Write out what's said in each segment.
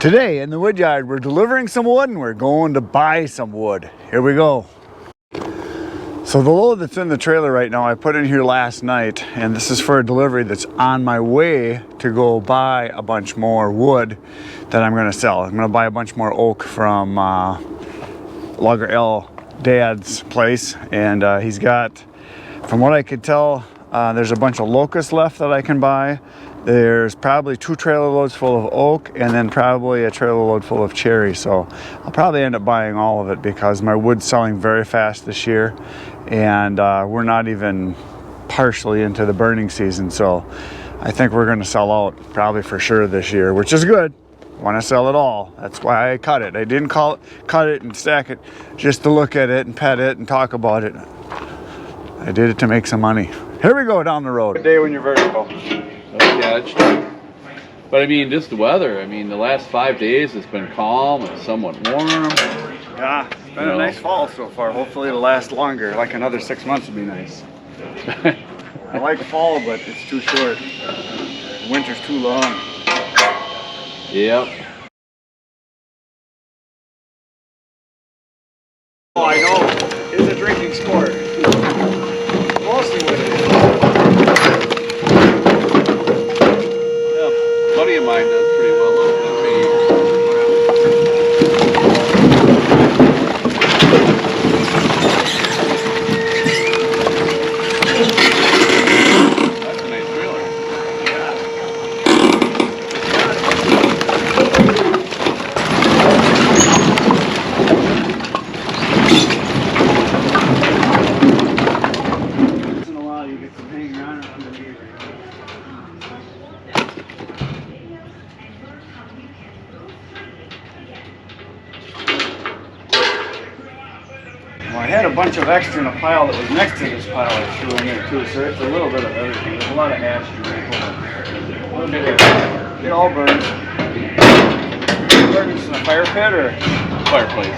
Today in the wood yard, we're delivering some wood and we're going to buy some wood. Here we go. So the load that's in the trailer right now, I put in here last night, and this is for a delivery that's on my way to go buy a bunch more wood that I'm going to sell. I'm going to buy a bunch more oak from Logger L Dad's place, and he's got, from what I could tell, there's a bunch of locusts left that I can buy. There's probably 2 trailer loads full of oak and then probably a trailer load full of cherry. So I'll probably end up buying all of it because my wood's selling very fast this year, and we're not even partially into the burning season. So I think we're going to sell out probably for sure this year, which is good. I want to sell it all. That's why I cut it. I didn't cut it and stack it just to look at it and pet it and talk about it. I did it to make some money. Here we go down the road. Good day when you're vertical. But I mean, just the weather. I mean, the last 5 days it's been calm and somewhat warm. Yeah, it's been a nice fall so far. Hopefully it'll last longer. Like another 6 months would be nice. I like fall, but it's too short. Winter's too long. Yep. Oh, I know. It's a drinking sport. Mostly what it is. A buddy of mine does pretty well on me. That's a nice trailer. Once in a while you get some hanging on underneath. Well, I had a bunch of extra in a pile that was next to this pile I threw in there too, so it's a little bit of everything. There's a lot of ash in there. A little bit of, it all burns. Burns in a fire pit or? Fireplace.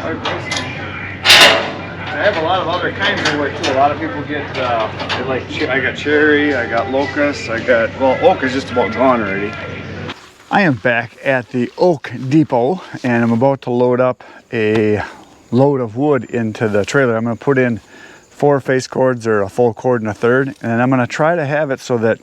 I have a lot of other kinds of wood too. A lot of people get, I got cherry, I got locust, well, oak is just about gone already. I am back at the Oak Depot and I'm about to load up a load of wood into the trailer. I'm going to put in 4 face cords or a full cord and a third, and I'm going to try to have it so that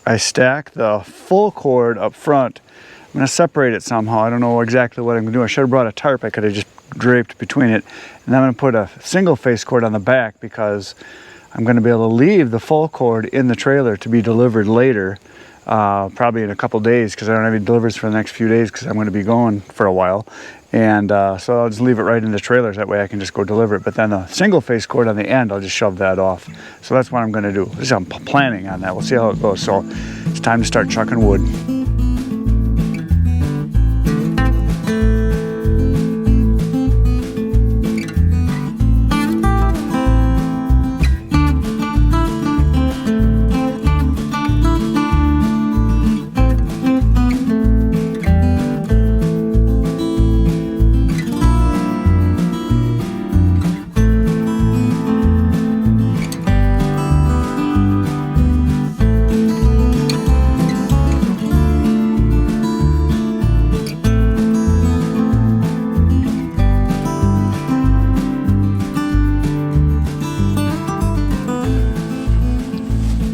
I stack the full cord up front. I'm going to separate it somehow. I don't know exactly what I'm going to do. I should have brought a tarp. I could have just draped between it, and I'm going to put a single face cord on the back because I'm going to be able to leave the full cord in the trailer to be delivered later, probably in a couple days, because I don't have any deliveries for the next few days because I'm going to be going for a while. And so I'll just leave it right in the trailers. That way I can just go deliver it. But then the single face cord on the end, I'll just shove that off. So that's what I'm going to do. I'm planning on that. We'll see how it goes. So it's time to start chucking wood.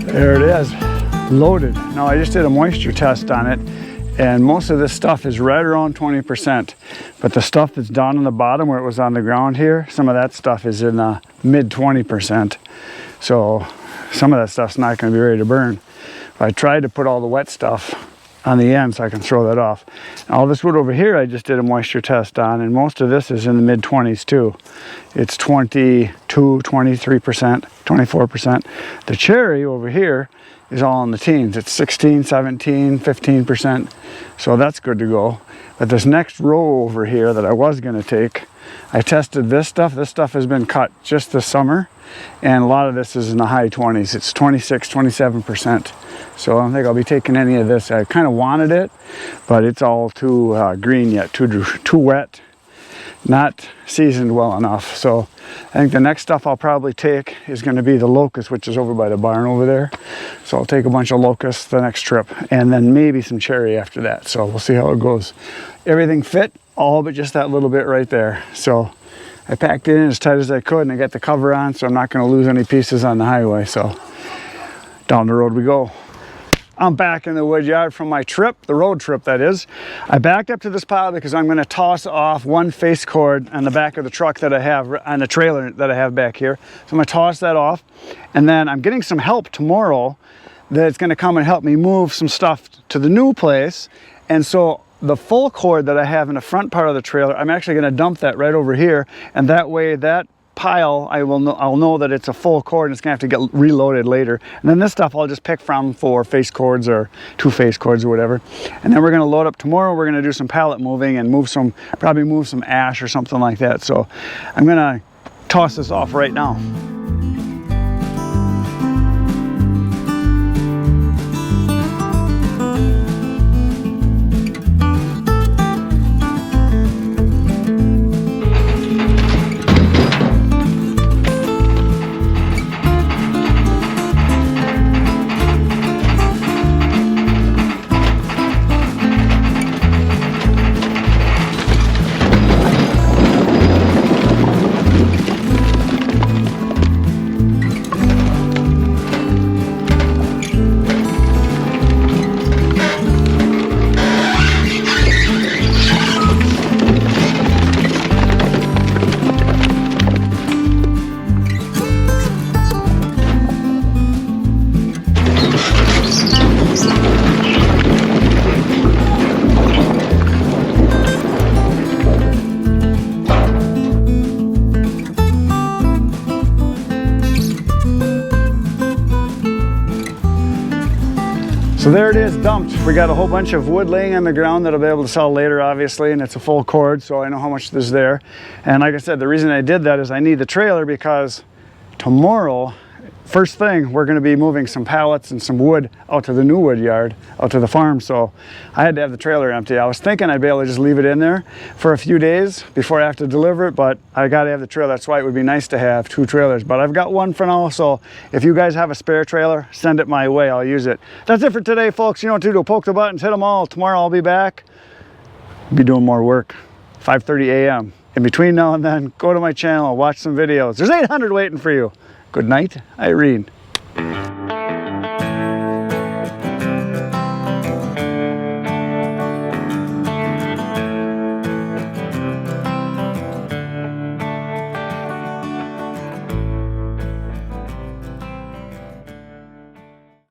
There it is, loaded. Now I just did a moisture test on it, and most of this stuff is right around 20%. But the stuff that's down on the bottom where it was on the ground here, some of that stuff is in the mid 20%. So some of that stuff's not going to be ready to burn. But I tried to put all the wet stuff on the end so I can throw that off. And all this wood over here I just did a moisture test on, and most of this is in the mid 20s too. It's 22, 23%, 24%. The cherry over here is all in the teens. It's 16, 17, 15%. So that's good to go. But this next row over here that I was going to take, I tested this stuff. This stuff has been cut just this summer, and a lot of this is in the high 20s. It's 26, 27%. So I don't think I'll be taking any of this. I kind of wanted it, but it's all too green yet, too wet. not seasoned well enough. So I think the next stuff I'll probably take is going to be the locust, which is over by the barn over there. So I'll take a bunch of locusts the next trip, and then maybe some cherry after that. So we'll see how it goes. Everything fit, all but just that little bit right there. So I packed it in as tight as I could, and I got the cover on, so I'm not going to lose any pieces on the highway. So down the road we go. I'm back in the wood yard from my trip, the road trip that is. I backed up to this pile because I'm going to toss off one face cord on the back of the truck that I have, on the trailer that I have back here. So I'm going to toss that off, and then I'm getting some help tomorrow that's going to come and help me move some stuff to the new place. And so the full cord that I have in the front part of the trailer, I'm actually going to dump that right over here, and that way that pile I'll know that it's a full cord, and it's gonna have to get reloaded later. And then this stuff I'll just pick from for face cords or 2 face cords or whatever. And then we're gonna load up tomorrow. We're gonna do some pallet moving and probably move some ash or something like that. So I'm gonna toss this off right now. So there it is, dumped. We got a whole bunch of wood laying on the ground that I'll be able to sell later, obviously, and it's a full cord, so I know how much is there. And like I said, the reason I did that is I need the trailer because tomorrow, first thing, we're going to be moving some pallets and some wood out to the new wood yard, out to the farm. So I had to have the trailer empty. I was thinking I'd be able to just leave it in there for a few days before I have to deliver it, but I got to have the trailer. That's why it would be nice to have 2 trailers, but I've got one for now. So if you guys have a spare trailer, send it my way. I'll use it. That's it for today, folks. You know what to do. Poke the buttons, hit them all. Tomorrow I'll be back. Be doing more work. 5:30 a.m. In between now and then, go to my channel, watch some videos. There's 800 waiting for you. Good night, Irene.